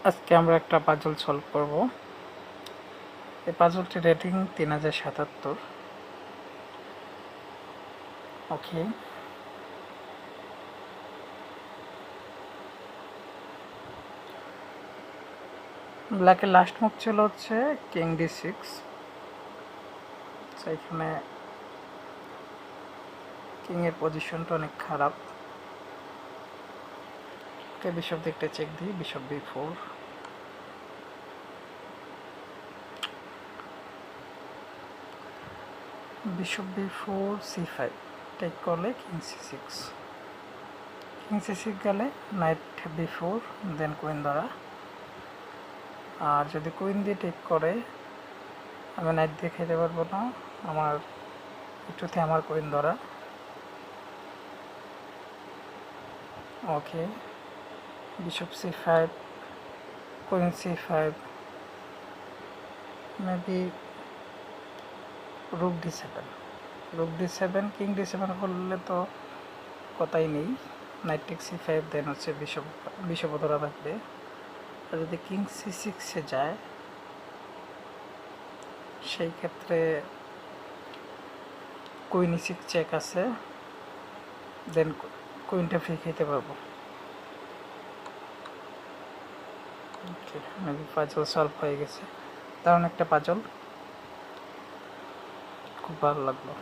আজকে আমরা একটা পাজল সলভ করব। এই পাজলটির রেটিং 3077। ওকে, ব্ল্যাকের লাস্ট মুভ ছিল হচ্ছে কিং d6। এখানে কিংয়ের পজিশনটা অনেক খারাপ। ওকে, বিশপ দিকটা চেক দিই। Bishop b4, bishop b4 c5 take করলে কিং c6, কিং c6 গেলে নাইট b4, দেন কুইন ধরা। আর যদি কুইন দিয়ে টেক করে আমি নাইট দিয়ে খেতে পারবো না, আমার একটুতে আমার কুইন ধরা। Okay, bishop c5, queen c5, maybe rook d7, rook d7, king d7 করলে তো কথাই নেই। নাইট টেক c5, দেন হচ্ছে বিশপ ধরা থাকবে। আর যদি কিং c6-এ যায় সেই ক্ষেত্রে কুইন e6 চেক আছে, দেন কুইনটা ফ্রি খেতে পারবো। ওকে, মেবি পাজল সলভ হয়ে গেছে। দারুণ একটা পাজল, খুব ভালো লাগলো।